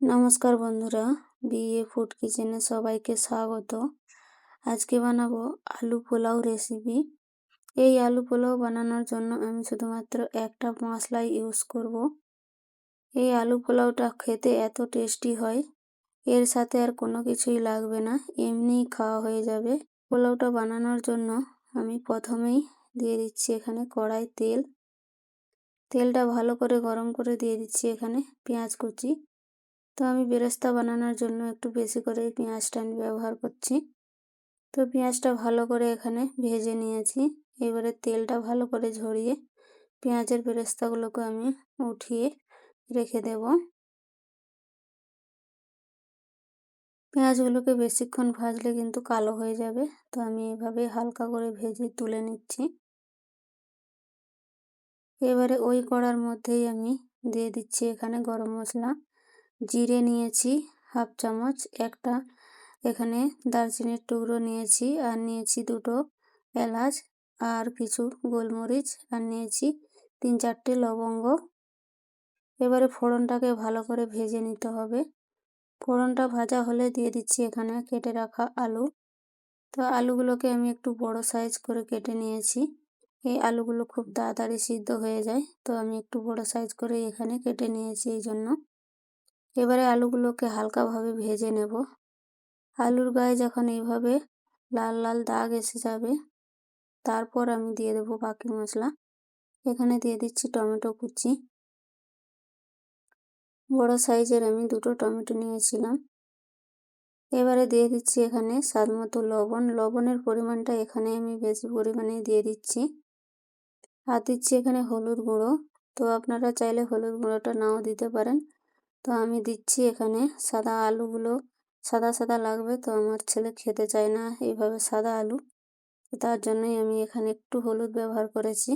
নমস্কার বন্ধুরা, BA food কিচেনে সবাইকে স্বাগত। আজকে বানাবো আলু পোলাও রেসিপি। এই আলু পোলাও বানানোর জন্য আমি শুধুমাত্র একটা মশলাই ইউজ করব। এই আলু পোলাওটা খেতে এত টেস্টি হয়, এর সাথে আর কোনো কিছুই লাগবে না, এমনিই খাওয়া হয়ে যাবে। পোলাওটা বানানোর জন্য আমি প্রথমেই দিয়ে দিচ্ছি এখানে কড়াই তেল। তেলটা ভালো করে গরম করে দিয়ে দিচ্ছি এখানে পেঁয়াজ কুচি। তো আমি বেরেস্তা বানানোর জন্য একটু বেশি করে পেঁয়াজটা আমি ব্যবহার করছি। তো পেঁয়াজটা ভালো করে এখানে ভেজে নিয়েছি। এবারে তেলটা ভালো করে ঝরিয়ে পেঁয়াজের বেরেস্তাগুলোকে আমি উঠিয়ে রেখে দেব। পেঁয়াজগুলোকে বেশিক্ষণ ভাজলে কিন্তু কালো হয়ে যাবে, তো আমি এভাবে হালকা করে ভেজে তুলে নিচ্ছি। এবারে ওই কড়ার মধ্যেই আমি দিয়ে দিচ্ছি এখানে গরম মশলা। জিরে নিয়েছি হাফ চামচ, একটা এখানে দারচিনির টুকরো নিয়েছি, আর নিয়েছি দুটো এলাচ, আর কিছু গোলমরিচ, আর নিয়েছি 3-4টে লবঙ্গ। এবারে ফোড়নটাকে ভালো করে ভেজে নিতে হবে। ফোড়নটা ভাজা হলে দিয়ে দিচ্ছি এখানে কেটে রাখা আলু। তো আলুগুলোকে আমি একটু বড় সাইজ করে কেটে নিয়েছি। এই আলুগুলো খুব তাড়াতাড়ি সিদ্ধ হয়ে যায়, তো আমি একটু বড় সাইজ করে এখানে কেটে নিয়েছি এই জন্য। এবারে আলুগুলোকে হালকাভাবে ভেজে নেব। আলুর গায়ে যখন এইভাবে লাল লাল দাগ এসে যাবে, তারপর আমি দিয়ে দেবো বাকি মশলা। এখানে দিয়ে দিচ্ছি টমেটো কুচি। বড় সাইজের আমি 2টো টমেটো নিয়েছিলাম। এবারে দিয়ে দিচ্ছি এখানে স্বাদ মতো লবণ। লবণের পরিমাণটা এখানে আমি বেশি পরিমাণে দিয়ে দিচ্ছি। আর দিচ্ছি এখানে হলুদ গুঁড়ো। তো আপনারা চাইলে হলুদ গুঁড়োটা নাও দিতে পারেন। তো আমি দিচ্ছি এখানে সাদা আলুগুলো সাদা সাদা লাগবে, তো আমার ছেলে খেতে চায় না এইভাবে সাদা আলু, তার জন্যই আমি এখানে একটু হলুদ ব্যবহার করেছি।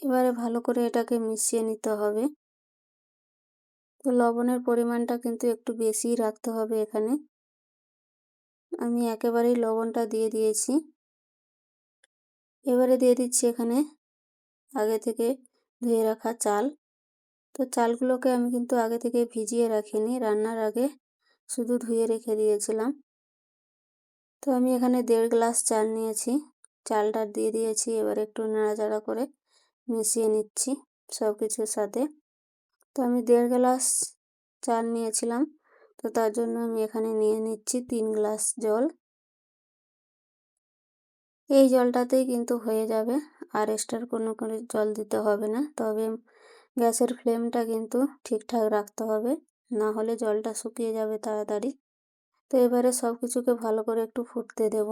এবারে ভালো করে এটাকে মিশিয়ে নিতে হবে। তো লবণের পরিমাণটা কিন্তু একটু বেশিই রাখতে হবে এখানে। আমি একেবারেই লবণটা দিয়ে দিয়েছি। এবারে দিয়ে দিচ্ছি এখানে আগে থেকে ধুয়ে রাখা চাল। তো চালগুলোকে আমি কিন্তু আগে থেকে ভিজিয়ে রাখিনি, রান্নার আগে শুধু ধুয়ে রেখে দিয়েছিলাম। তো আমি এখানে 1.5 গ্লাস চাল নিয়েছি, চালটা দিয়ে দিয়েছি। এবার একটু নাড়াচাড়া করে মিশিয়ে নিচ্ছি সব কিছুর সাথে। তো আমি 1.5 গ্লাস চাল নিয়েছিলাম, তো তার জন্য আমি এখানে নিয়ে নিচ্ছি 3 গ্লাস জল। এই জলটাতেই কিন্তু হয়ে যাবে, আর এক্সট্রা কোনো করে জল দিতে হবে না। তবে গ্যাসের ফ্লেমটা কিন্তু ঠিকঠাক রাখতে হবে, না হলে জলটা শুকিয়ে যাবে তাড়াতাড়ি। তো এবারে সব কিছুকে ভালো করে একটু ফুটতে দেব।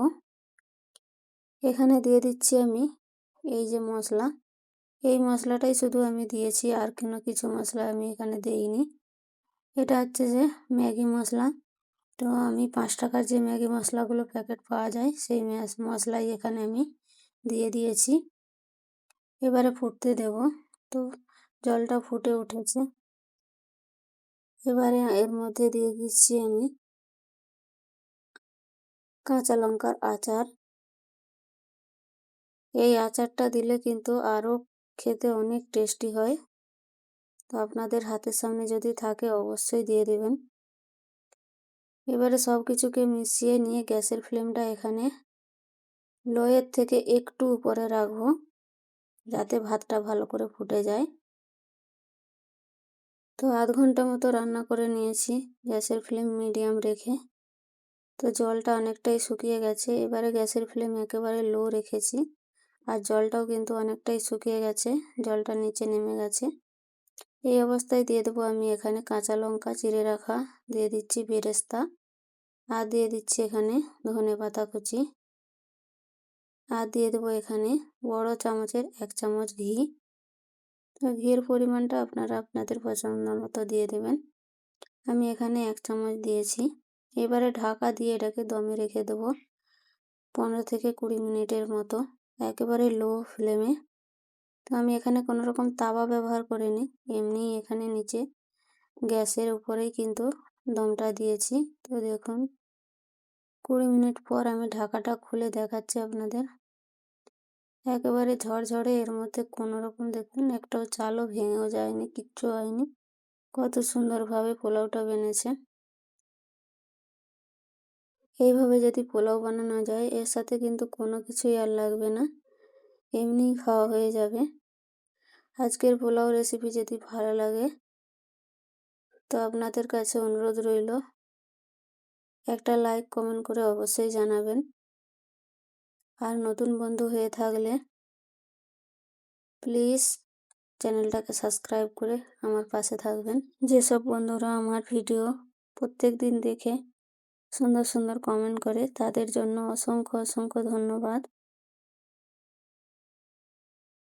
এখানে দিয়ে দিচ্ছি আমি এই যে মশলা, এই মশলাটাই শুধু আমি দিয়েছি, আর কোনো কিছু মশলা আমি এখানে দেইনি। এটা হচ্ছে যে ম্যাগি মশলা। তো আমি 5 টাকার যে ম্যাগি মশলাগুলো প্যাকেট পাওয়া যায়, সেই মশলাই এখানে আমি দিয়ে দিয়েছি। এবারে ফুটতে দেব। তো জলটা ফুটে উঠেছে। এবারে এর মধ্যে দিয়ে দিচ্ছি আমি কাঁচা লঙ্কার আচার। এই আচারটা দিলে কিন্তু আরও খেতে অনেক টেস্টি হয়। তো আপনাদের হাতের সামনে যদি থাকে অবশ্যই দিয়ে দেবেন। এবারে সব কিছুকে মিশিয়ে নিয়ে গ্যাসের ফ্লেমটা এখানে লোয়ের থেকে একটু উপরে রাখবো, যাতে ভাতটা ভালো করে ফুটে যায়। তো আধ ঘন্টা মতো রান্না করে নিয়েছি গ্যাসের ফ্লেম মিডিয়াম রেখে। তো জলটা অনেকটাই শুকিয়ে গেছে। এবারে গ্যাসের ফ্লেম একেবারে লো রেখেছি, আর জলটাও কিন্তু অনেকটাই শুকিয়ে গেছে, জলটা নিচে নেমে গেছে। এই অবস্থায় দিয়ে দেবো আমি এখানে কাঁচা লঙ্কা চিড়ে রাখা, দিয়ে দিচ্ছি বেরেস্তা, আর দিয়ে দিচ্ছি এখানে ধনেপাতা কুচি, আর দিয়ে দেবো এখানে বড় চামচের 1 চামচ ঘি। তো ঘিয়ের পরিমাণটা আপনারা আপনাদের পছন্দ মতো দিয়ে দেবেন। আমি এখানে 1 চামচ দিয়েছি। এবারে ঢাকা দিয়ে এটাকে দমে রেখে দেবো 15 থেকে 20 মিনিটের মতো, একেবারে লো ফ্লেমে। তো আমি এখানে কোনো রকম তাওয়া ব্যবহার করিনি, এমনি এখানে নিচে গ্যাসের উপরেই কিন্তু দমটা দিয়েছি। তো দেখুন 20 মিনিট পর আমি ঢাকাটা খুলে দেখাচ্ছি আপনাদের। একেবারে ঝরঝরে, এর মধ্যে কোনো রকম দেখুন একটাও চালও ভেঙেও যায়নি, কিচ্ছু হয়নি। কত সুন্দরভাবে পোলাওটা বেনেছে। এইভাবে যদি পোলাও বানানো যায়, এর সাথে কিন্তু কোনো কিছুই আর লাগবে না, এমনিই খাওয়া হয়ে যাবে। আজকের পোলাও রেসিপি যদি ভালো লাগে তো আপনাদের কাছে অনুরোধ রইল, একটা লাইক কমেন্ট করে অবশ্যই জানাবেন। আর নতুন বন্ধু হয়ে থাকলে প্লিজ চ্যানেলটাকে সাবস্ক্রাইব করে আমার পাশে থাকবেন। যেসব বন্ধুরা আমার ভিডিও প্রত্যেক দিন দেখে সুন্দর সুন্দর কমেন্ট করে, তাদের জন্য অসংখ্য অসংখ্য ধন্যবাদ।